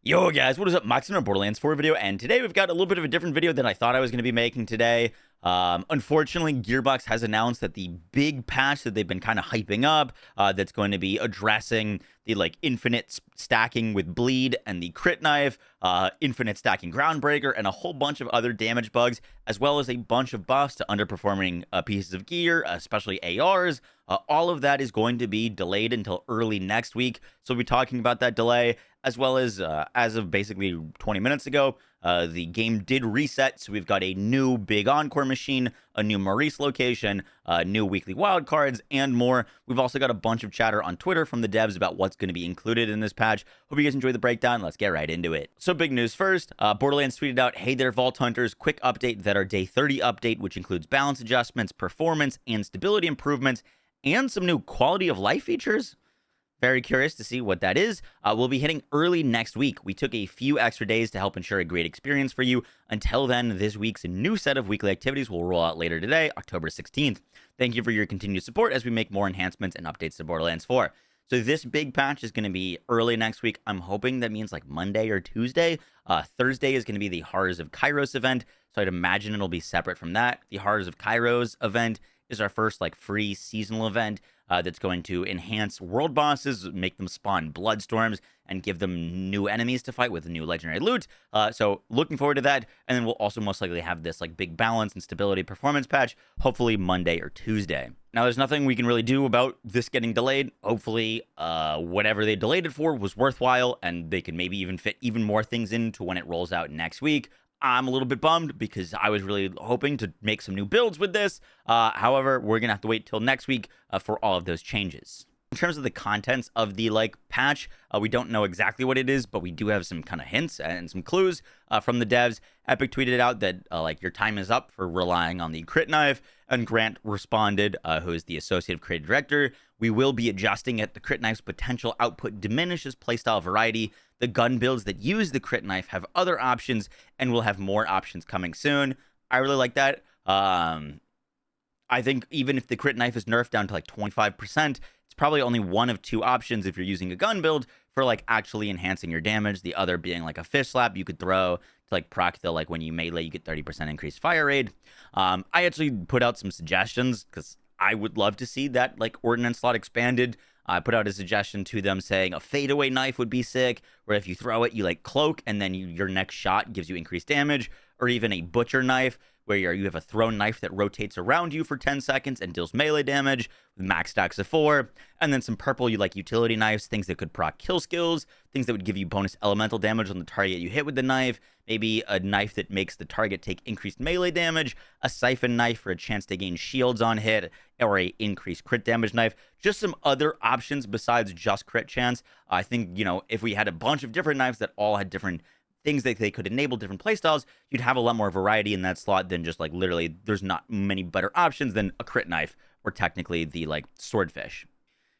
Yo guys, what is up? Max in our Borderlands 4 video, and today we've got a little bit of a different video than I thought I was going to be making today. Unfortunately, Gearbox has announced that the big patch that they've been kind of hyping up, that's going to be addressing the infinite stacking with bleed and the crit knife, infinite stacking Groundbreaker, and a whole bunch of other damage bugs, as well as a bunch of buffs to underperforming pieces of gear, especially ARs. All of that is going to be delayed until early next week, so we'll be talking about that delay, as well as of basically 20 minutes ago, the game did reset, so we've got a new big encore machine, a new Maurice location, new weekly wildcards, and more. We've also got a bunch of chatter on Twitter from the devs about what's going to be included in this patch. Hope you guys enjoy the breakdown. Let's get right into it. So big news first, Borderlands tweeted out, "Hey there, Vault Hunters, quick update that our Day 30 update, which includes balance adjustments, performance, and stability improvements, and some new quality of life features." Very curious to see what that is. We'll be hitting early next week. We took a few extra days to help ensure a great experience for you. Until then, this week's new set of weekly activities will roll out later today, October 16th. Thank you for your continued support as we make more enhancements and updates to Borderlands 4. So this big patch is going to be early next week. I'm hoping that means like Monday or Tuesday. Thursday is going to be the Horrors of Kairos event, so I'd imagine it'll be separate from that. The Horrors of Kairos event is our first free seasonal event that's going to enhance world bosses, make them spawn bloodstorms, and give them new enemies to fight with new legendary loot. So looking forward to that. And then we'll also most likely have this big balance and stability performance patch, hopefully Monday or Tuesday. Now, there's nothing we can really do about this getting delayed. Hopefully, whatever they delayed it for was worthwhile, and they can maybe even fit even more things into when it rolls out next week. I'm a little bit bummed because I was really hoping to make some new builds with this. However, we're going to have to wait till next week for all of those changes. In terms of the contents of the patch, we don't know exactly what it is, but we do have some kind of hints and some clues from the devs. Epic tweeted out that your time is up for relying on the crit knife, and Grant responded, who is the associate creative director, "We will be adjusting it. The crit knife's potential output diminishes playstyle variety. The gun builds that use the crit knife have other options, and we'll have more options coming soon." I really like that. I think even if the crit knife is nerfed down to 25%, it's probably only one of two options if you're using a gun build for actually enhancing your damage. The other being a fish slap you could throw to proc the when you melee you get 30% increased fire rate. I actually put out some suggestions because I would love to see that ordnance slot expanded. I put out a suggestion to them saying a fadeaway knife would be sick, where if you throw it, you cloak, and then your next shot gives you increased damage, or even a butcher knife, where you have a thrown knife that rotates around you for 10 seconds and deals melee damage with max stacks of 4, and then some purple, utility knives, things that could proc kill skills, things that would give you bonus elemental damage on the target you hit with the knife, maybe a knife that makes the target take increased melee damage, a siphon knife for a chance to gain shields on hit, or a increased crit damage knife. Just some other options besides just crit chance. I think, if we had a bunch of different knives that all had different things that they could enable different playstyles, you'd have a lot more variety in that slot than just literally there's not many better options than a crit knife, or technically the swordfish.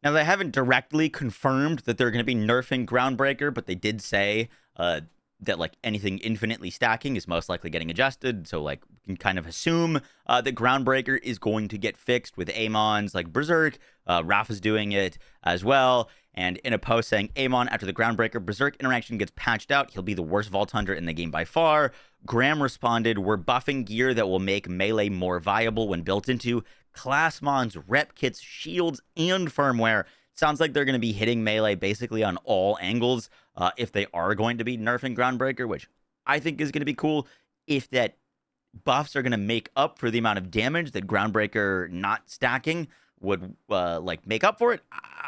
Now, they haven't directly confirmed that they're going to be nerfing Groundbreaker, but they did say that anything infinitely stacking is most likely getting adjusted. So we can kind of assume that Groundbreaker is going to get fixed with Amon's Berserk. Rafa's doing it as well. And in a post saying, "Amon, after the Groundbreaker Berserk interaction gets patched out, he'll be the worst Vault Hunter in the game by far." Graham responded, "We're buffing gear that will make melee more viable when built into Classmods, rep kits, shields, and firmware." Sounds like they're going to be hitting melee basically on all angles if they are going to be nerfing Groundbreaker, which I think is going to be cool. If that buffs are going to make up for the amount of damage that Groundbreaker not stacking would make up for it,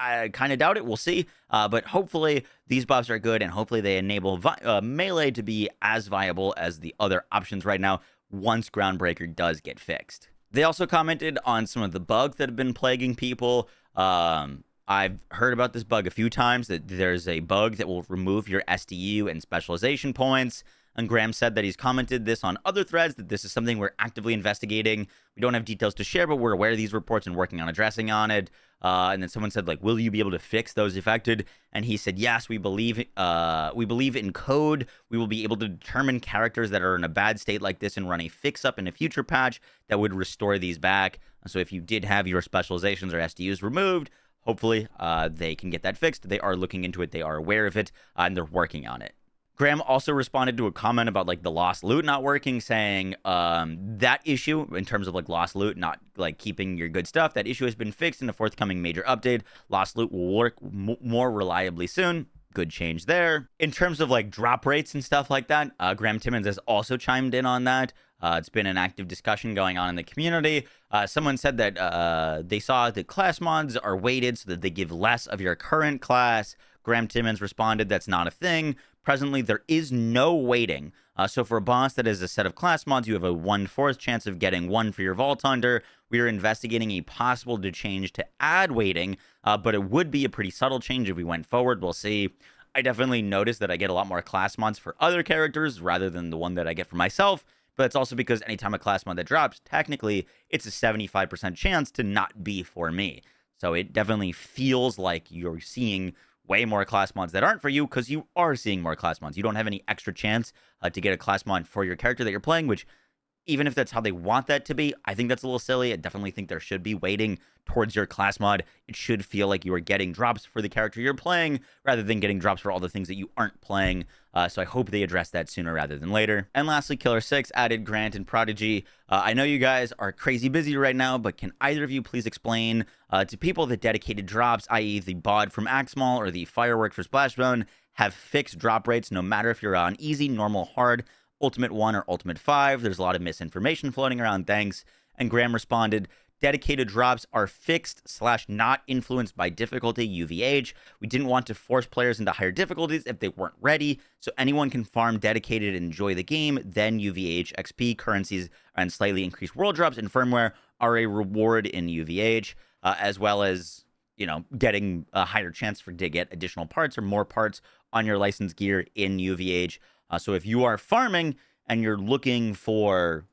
I kind of doubt it. We'll see. But hopefully these buffs are good, and hopefully they enable melee to be as viable as the other options right now once Groundbreaker does get fixed. They also commented on some of the bugs that have been plaguing people. I've heard about this bug a few times, that there's a bug that will remove your SDU and specialization points. And Graham said that he's commented this on other threads, that this is something we're actively investigating. We don't have details to share, but we're aware of these reports and working on addressing on it. And then someone said, will you be able to fix those affected? And he said, yes, we believe in code. We will be able to determine characters that are in a bad state like this and run a fix-up in a future patch that would restore these back. So if you did have your specializations or SDUs removed, hopefully they can get that fixed. They are looking into it. They are aware of it, and they're working on it. Graham also responded to a comment about like the lost loot not working, saying that issue in terms of like lost loot not like keeping your good stuff, that issue has been fixed in a forthcoming major update. Lost loot will work more reliably soon. Good change there. In terms of like drop rates and stuff like that, Graham Timmons has also chimed in on that. It's been an active discussion going on in the community. Someone said that they saw that class mods are weighted so that they give less of your current class. Graham Timmons responded, that's not a thing. Presently, there is no weighting. So for a boss that is a set of class mods, you have a 1/4 chance of getting 1 for your Vault Hunter. We are investigating a possible change to add weighting, but it would be a pretty subtle change if we went forward. We'll see. I definitely noticed that I get a lot more class mods for other characters rather than the one that I get for myself. But it's also because anytime a class mod that drops, technically, it's a 75% chance to not be for me. So it definitely feels like you're seeing way more class mods that aren't for you because you are seeing more class mods. You don't have any extra chance to get a class mod for your character that you're playing, which even if that's how they want that to be, I think that's a little silly. I definitely think there should be weighting towards your class mod. It should feel like you are getting drops for the character you're playing rather than getting drops for all the things that you aren't playing. So I hope they address that sooner rather than later. And lastly, Killer6 added Grant and Prodigy. I know you guys are crazy busy right now, but can either of you please explain to people that dedicated drops, i.e. the bod from Axmal or the fireworks for Splash Zone, have fixed drop rates no matter if you're on easy, normal, hard, Ultimate 1 or Ultimate 5. There's a lot of misinformation floating around, thanks. And Graham responded, dedicated drops are fixed / not influenced by difficulty, UVH. We didn't want to force players into higher difficulties if they weren't ready, so anyone can farm dedicated and enjoy the game. Then UVH, XP, currencies, and slightly increased world drops and firmware are a reward in UVH, as well as, you know, getting a higher chance to get additional parts or more parts on your licensed gear in UVH. So if you are farming and you're looking for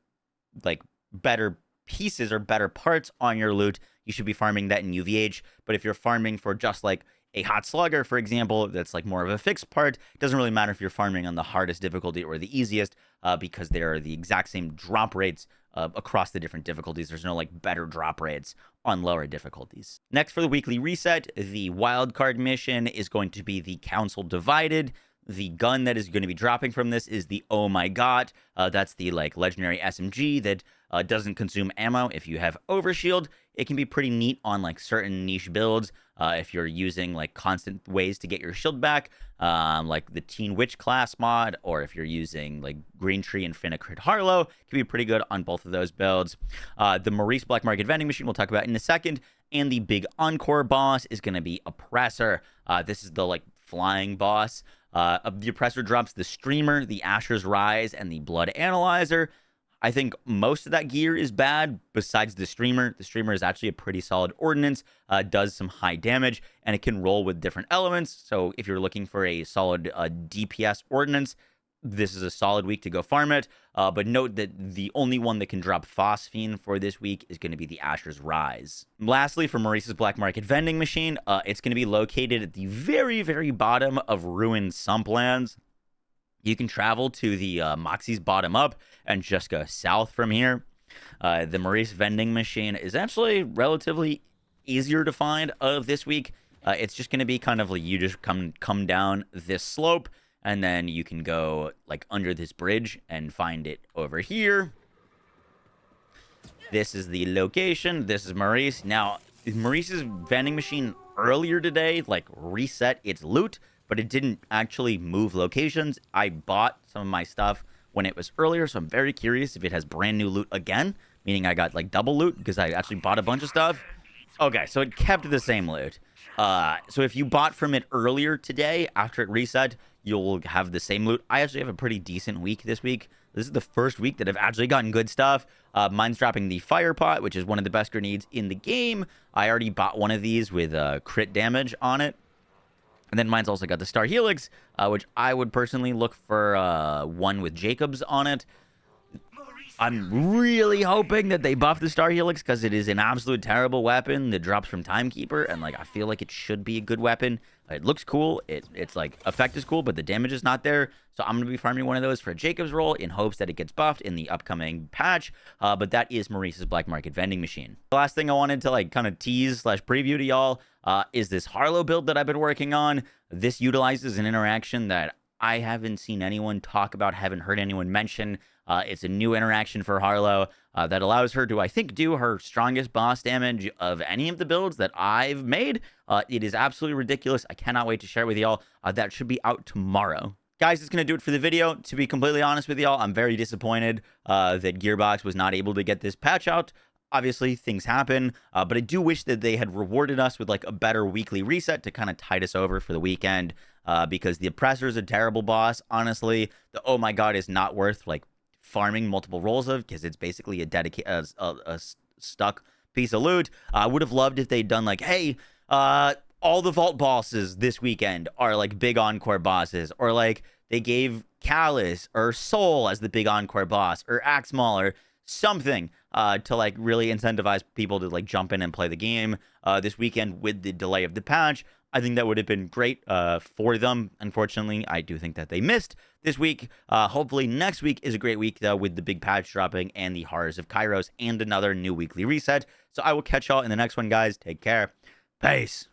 like better pieces or better parts on your loot, you should be farming that in UVH. But if you're farming for just like a hot slugger, for example, that's like more of a fixed part, it doesn't really matter if you're farming on the hardest difficulty or the easiest, because they are the exact same drop rates across the different difficulties. There's no like better drop rates on lower difficulties. Next, for the weekly reset, the wildcard mission is going to be the Council Divided. The gun that is going to be dropping from this is the Oh My God. That's the like legendary SMG that doesn't consume ammo. If you have Overshield, it can be pretty neat on like certain niche builds. If you're using like constant ways to get your shield back, like the Teen Witch class mod, or if you're using like Green Tree and Finnicrit Harlowe, it can be pretty good on both of those builds. The Maurice Black Market Vending Machine we'll talk about in a second. And the big Encore boss is going to be Oppressor. This is the like flying boss. The Oppressor drops the Streamer, the Asher's Rise, and the Blood Analyzer. I think most of that gear is bad besides the Streamer. The Streamer is actually a pretty solid ordnance, does some high damage, and it can roll with different elements. So if you're looking for a solid DPS ordnance, this is a solid week to go farm it. But note that the only one that can drop Phosphine for this week is going to be the Asher's Rise. Lastly, for Maurice's Black Market Vending Machine, it's going to be located at the very, very bottom of Ruined Sumplands. You can travel to the Moxie's bottom up and just go south from here. The Maurice Vending Machine is actually relatively easier to find this week. It's just going to be kind of like you just come down this slope, and then you can go like under this bridge and find it over here. This is the location. This is Maurice. Now, Maurice's vending machine earlier today like reset its loot, but it didn't actually move locations. I bought some of my stuff when it was earlier, so I'm very curious if it has brand new loot again, meaning I got like double loot because I actually bought a bunch of stuff. Okay, so it kept the same loot. So if you bought from it earlier today, after it reset, you'll have the same loot. I actually have a pretty decent week this week. This is the first week that I've actually gotten good stuff. Mine's dropping the Fire Pot, which is one of the best grenades in the game. I already bought one of these with crit damage on it. And then mine's also got the Star Helix, which I would personally look for one with Jacobs on it. I'm really hoping that they buff the Star Helix because it is an absolute terrible weapon that drops from Timekeeper, and like I feel like it should be a good weapon. It looks cool. It's like effect is cool, but the damage is not there. So I'm gonna be farming one of those for a Jacob's roll in hopes that it gets buffed in the upcoming patch. But that is Maurice's Black Market Vending Machine. The last thing I wanted to like kind of tease / preview to y'all is this Harlowe build that I've been working on. This utilizes an interaction that I haven't seen anyone talk about, haven't heard anyone mention. It's a new interaction for Harlowe that allows her to, I think, do her strongest boss damage of any of the builds that I've made. It is absolutely ridiculous. I cannot wait to share it with y'all. That should be out tomorrow. Guys, it's going to do it for the video. To be completely honest with y'all, I'm very disappointed that Gearbox was not able to get this patch out. Obviously, things happen, but I do wish that they had rewarded us with like a better weekly reset to kind of tide us over for the weekend, because the Oppressor is a terrible boss. Honestly, the oh my god is not worth like farming multiple rolls of, because it's basically a stuck piece of loot. I would have loved if they'd done like, hey, all the vault bosses this weekend are like big encore bosses, or like they gave Callus or Soul as the big encore boss, or Axe Mauler, something to like really incentivize people to like jump in and play the game this weekend with the delay of the patch. I think that would have been great for them. Unfortunately, I do think that they missed this week. Hopefully next week is a great week though, with the big patch dropping and the Horrors of Kairos and another new weekly reset. So I will catch y'all in the next one, guys. Take care. Peace.